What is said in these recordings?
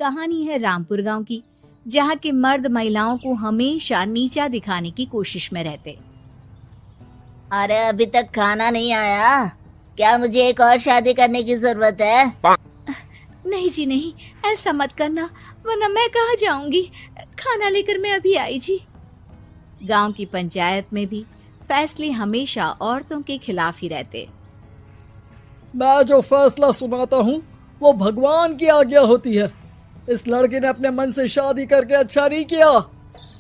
कहानी है रामपुर गांव की, जहां के मर्द महिलाओं को हमेशा नीचा दिखाने की कोशिश में रहते। अरे अभी तक खाना नहीं आया, क्या मुझे एक और शादी करने की जरूरत है? नहीं जी नहीं, ऐसा मत करना, वरना मैं कहाँ जाऊंगी। खाना लेकर मैं अभी आई जी। गांव की पंचायत में भी फैसले हमेशा औरतों के खिलाफ ही रहते। मैं जो फैसला सुनाता हूँ वो भगवान की आज्ञा होती है। इस लड़के ने अपने मन से शादी करके अच्छा नहीं किया।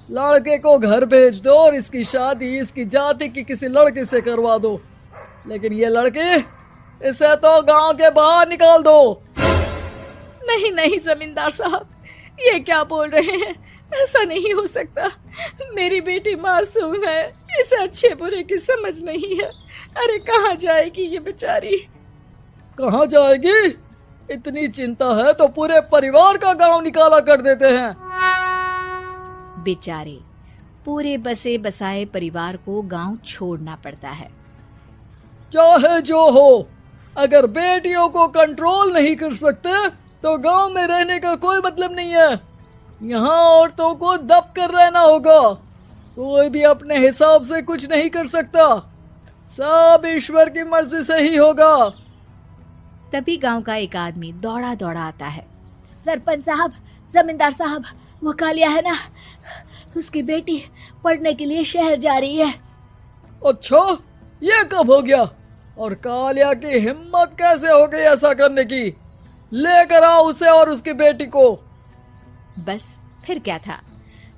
लड़के को घर भेज दो और इसकी शादी इसकी जाति की किसी लड़के से करवा दो, लेकिन ये लड़के, इसे तो गांव के बाहर निकाल दो। नहीं नहीं जमींदार साहब, ये क्या बोल रहे हैं? ऐसा नहीं हो सकता। मेरी बेटी मासूम है, इसे अच्छे बुरे की समझ नहीं है। अरे कहाँ जाएगी ये बेचारी? कहाँ जाएगी? इतनी चिंता है तो पूरे परिवार का गांव निकाला कर देते हैं। बेचारे पूरे बसे बसाए परिवार को गांव छोड़ना पड़ता है। चाहे जो हो, अगर बेटियों को कंट्रोल नहीं कर सकते तो गांव में रहने का कोई मतलब नहीं है। यहाँ औरतों को दब कर रहना होगा। कोई भी अपने हिसाब से कुछ नहीं कर सकता, सब ईश्वर की मर्जी से ही होगा। तभी गांव का एक आदमी दौड़ा दौड़ा आता है। सरपंच साहब, जमींदार साहब, वो कालिया है ना, उसकी बेटी पढ़ने के लिए शहर जा रही है। अच्छा, ये कब हो गया? और कालिया की हिम्मत कैसे हो गई ऐसा करने की? लेकर आओ उसे और उसकी बेटी को। बस फिर क्या था,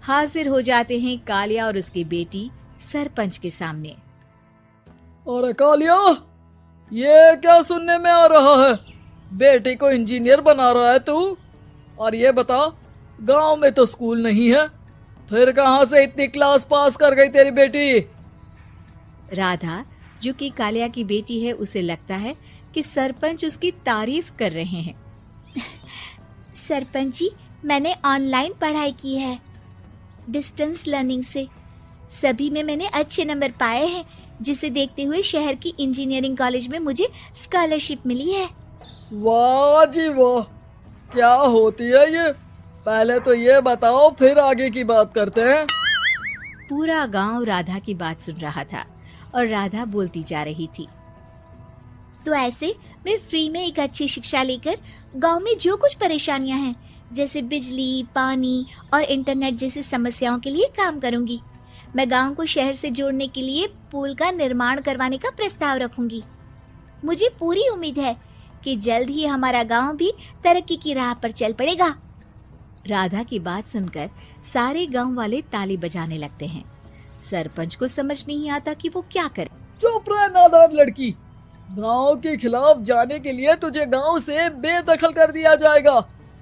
हाजिर हो जाते हैं कालिया और उसकी बेटी सरपंच के सामने। अरे कालिया, ये क्या सुनने में आ रहा है? बेटी को इंजीनियर बना रहा है तू? और ये बता, गांव में तो स्कूल नहीं है, फिर कहां से इतनी क्लास पास कर गई तेरी बेटी? राधा, जो कि कालिया की बेटी है, उसे लगता है कि सरपंच उसकी तारीफ कर रहे हैं। सरपंच जी, मैंने ऑनलाइन पढ़ाई की है, डिस्टेंस लर्निंग से। सभी में मैंने अच्छे नंबर पाए हैं, जिसे देखते हुए शहर की इंजीनियरिंग कॉलेज में मुझे स्कॉलरशिप मिली है। वाह जी वाह, क्या होती है ये? पहले तो ये बताओ, फिर आगे की बात करते हैं। पूरा गांव राधा की बात सुन रहा था और राधा बोलती जा रही थी। तो ऐसे मैं फ्री में एक अच्छी शिक्षा लेकर गांव में जो कुछ परेशानियां हैं, जैसे बिजली, पानी और इंटरनेट जैसी समस्याओं के लिए काम करूंगी। मैं गांव को शहर से जोड़ने के लिए पुल का निर्माण करवाने का प्रस्ताव रखूंगी। मुझे पूरी उम्मीद है कि जल्द ही हमारा गांव भी तरक्की की राह पर चल पड़ेगा। राधा की बात सुनकर सारे गांव वाले ताली बजाने लगते हैं। सरपंच को समझ नहीं आता कि वो क्या करे। चुप रह नादान लड़की, गांव के खिलाफ जाने के लिए तुझे गांव से बेदखल कर दिया जाएगा,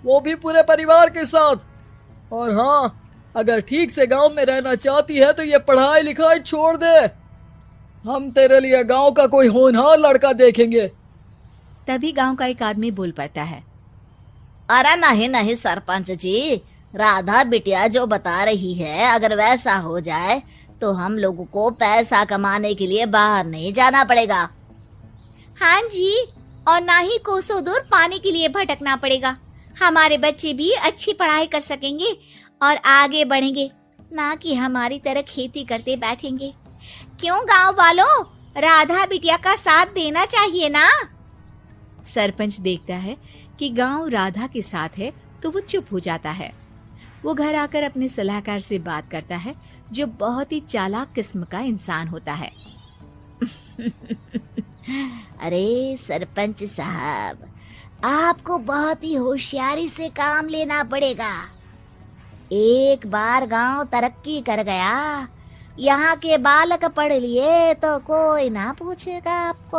वो भी पूरे परिवार के साथ। और हाँ, अगर ठीक से गांव में रहना चाहती है तो ये पढ़ाई लिखाई छोड़ दे। हम तेरे लिए गांव का कोई होनहार लड़का देखेंगे। तभी गांव का एक आदमी बोल पड़ता है। अरे नहीं नहीं सरपंच जी, राधा बिटिया जो बता रही है, अगर वैसा हो जाए तो हम लोगों को पैसा कमाने के लिए बाहर नहीं जाना पड़ेगा। हाँ जी, और ना ही कोसों दूर पानी के लिए भटकना पड़ेगा। हमारे बच्चे भी अच्छी पढ़ाई कर सकेंगे और आगे बढ़ेंगे, ना कि हमारी तरह खेती करते बैठेंगे। क्यों गांव वालों, राधा बिटिया का साथ देना चाहिए ना। सरपंच देखता है कि गांव राधा के साथ है तो वो चुप हो जाता है। वो घर आकर अपने सलाहकार से बात करता है, जो बहुत ही चालाक किस्म का इंसान होता है। अरे सरपंच साहब, आपको बहुत ही होशियारी से काम लेना पड़ेगा। एक बार गांव तरक्की कर गया, यहाँ के बालक पढ़ लिए तो कोई ना पूछेगा आपको।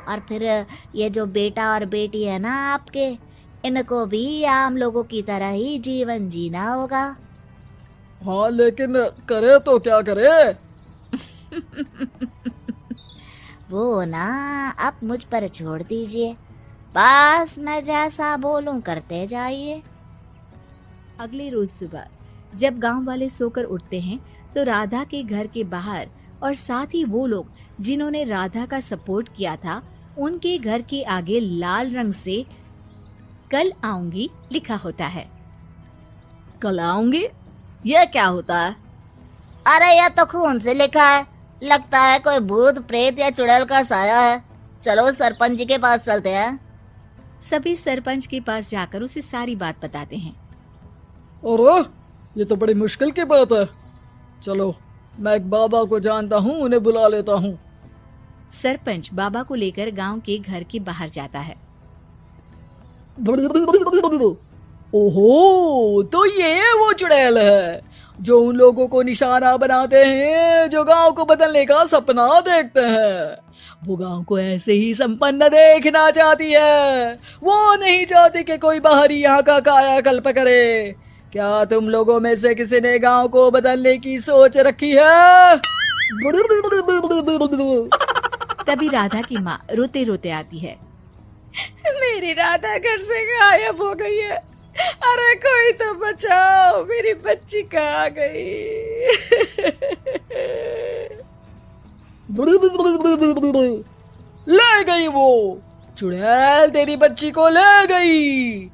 और फिर ये जो बेटा और बेटी है ना आपके, इनको भी आम लोगों की तरह ही जीवन जीना होगा। हाँ, लेकिन करे तो क्या करे? वो ना आप मुझ पर छोड़ दीजिए, बस मैं जैसा बोलूं करते जाइए। अगले रोज सुबह जब गांव वाले सोकर उठते हैं तो राधा के घर के बाहर और साथ ही वो लोग जिन्होंने राधा का सपोर्ट किया था, उनके घर के आगे लाल रंग से कल आऊंगी लिखा होता है। कल आऊंगी, यह क्या होता है? अरे यह तो खून से लिखा है, लगता है कोई भूत प्रेत या चुड़ैल का साया है। चलो सरपंच जी के पास चलते हैं। सभी सरपंच के पास जाकर उसे सारी बात बताते हैं। अरे ये तो बड़ी मुश्किल की बात है। चलो मैं एक बाबा को जानता हूँ, उन्हें बुला लेता हूँ। सरपंच बाबा को लेकर गांव के घर के बाहर जाता है। ओहो, तो ये वो चुड़ैल है जो उन लोगों को निशाना बनाते हैं जो गांव को बदलने का सपना देखते हैं। वो गांव को ऐसे ही संपन्न देखना चाहती है, वो नहीं चाहती कि कोई बाहरी यहाँ का कायाकल्प करे। क्या तुम लोगों में से किसी ने गांव को बदलने की सोच रखी है? तभी राधा की माँ रोते रोते आती है। मेरी राधा घर से गायब हो गई है। अरे कोई तो बचाओ, मेरी बच्ची कहाँ गई? ले गई वो चुड़ैल, तेरी बच्ची को ले गई।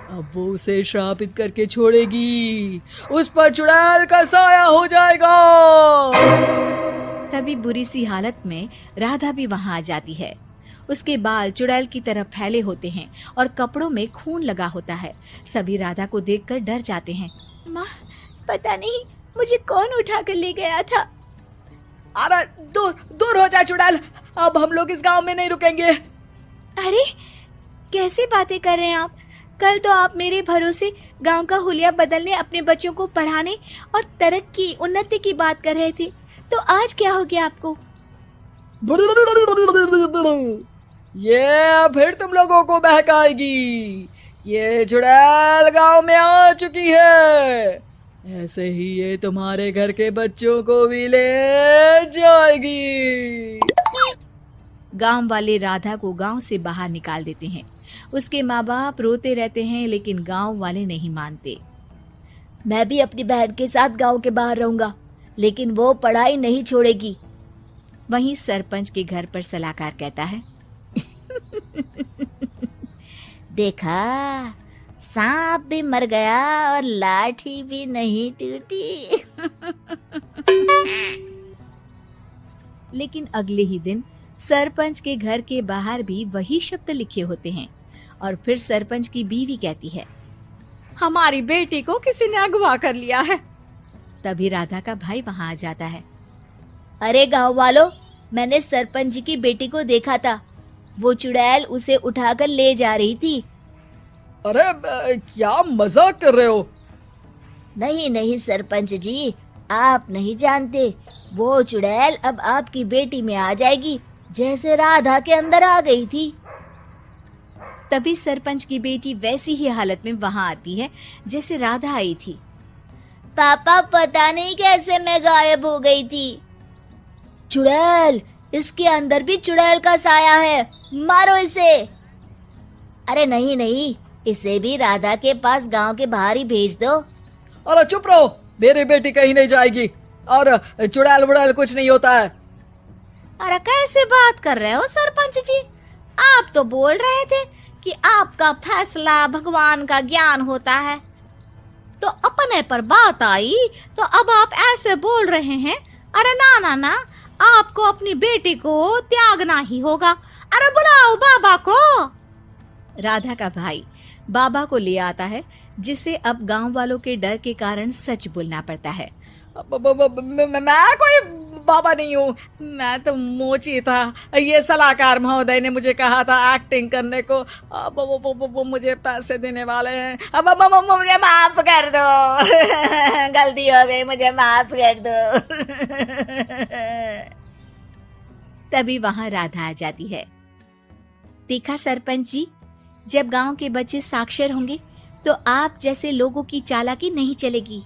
अब वो उसे श्रापित करके छोड़ेगी, उस पर चुड़ैल का साया हो जाएगा। तभी बुरी सी हालत में राधा भी वहां आ जाती है। उसके बाल चुड़ैल की तरह फैले होते हैं और कपड़ों में खून लगा होता है। सभी राधा को देखकर डर जाते हैं। माँ, पता नहीं मुझे कौन उठा कर ले गया था। अरे दूर दूर हो जा चुड़ैल, अब हम लोग इस गांव में नहीं रुकेंगे। अरे कैसी बातें कर रहे हैं आप? कल तो आप मेरे भरोसे गांव का हुलिया बदलने, अपने बच्चों को पढ़ाने और तरक्की उन्नति की बात कर रहे थे, तो आज क्या हो गया आपको? ये फिर तुम लोगों को बहकाएगी। ये चुड़ैल गांव में आ चुकी है, ऐसे ही ये तुम्हारे घर के बच्चों को भी ले जाएगी। गांव वाले राधा को गांव से बाहर निकाल देते हैं। उसके माँ बाप रोते रहते हैं, लेकिन गांव वाले नहीं मानते। मैं भी अपनी बहन के साथ गांव के बाहर रहूंगा, लेकिन वो पढ़ाई नहीं छोड़ेगी। वहीं सरपंच के घर पर सलाहकार कहता है। देखा, सांप भी मर गया और लाठी भी नहीं टूटी। लेकिन अगले ही दिन सरपंच के घर के बाहर भी वही शब्द लिखे होते हैं। और फिर सरपंच की बीवी कहती है, हमारी बेटी को किसी ने अगवा कर लिया है। तभी राधा का भाई वहां आ जाता है। अरे गांव वालों, मैंने सरपंच जी की बेटी को देखा था। वो चुड़ैल उसे उठाकर ले जा रही थी। अरे क्या मजाक कर रहे हो? नहीं नहीं सरपंच जी, आप नहीं जानते। वो चुड़ैल अब आपकी बेटी में आ जाएगी, जैसे राधा के अंदर आ गई थी। तभी सरपंच की बेटी वैसी ही हालत में वहां आती है जैसे राधा आई थी। पापा, पता नहीं कैसे मैं गायब हो गई थी। चुड़ैल, इसके अंदर भी चुड़ैल का साया है, मारो इसे। अरे नहीं नहीं, इसे भी राधा के पास गांव के बाहर ही भेज दो। अरे चुप रहो, मेरी बेटी कहीं नहीं जाएगी और चुड़ैल बुड़ैल कुछ नहीं होता है। अरे कैसे बात कर रहे हो सरपंच जी? आप तो बोल रहे थे कि आपका फैसला भगवान का ज्ञान होता है, तो अपने पर बात आई तो अब आप ऐसे बोल रहे हैं। अरे ना ना ना, आपको अपनी बेटी को त्यागना ही होगा। अरे बुलाओ बाबा को। राधा का भाई बाबा को ले आता है, जिसे अब गांव वालों के डर के कारण सच बोलना पड़ता है। मैं कोई बाबा नहीं हूँ, मैं तो मोची था। ये सलाहकार महोदय ने मुझे कहा था एक्टिंग करने को। अब वो मुझे पैसे देने वाले हैं। अब मुझे माफ कर दो। गलती हो गई, मुझे माफ कर दो। तभी वहां राधा आ जाती है। देखा सरपंच जी, जब गांव के बच्चे साक्षर होंगे तो आप जैसे लोगों की चालाकी नहीं चलेगी।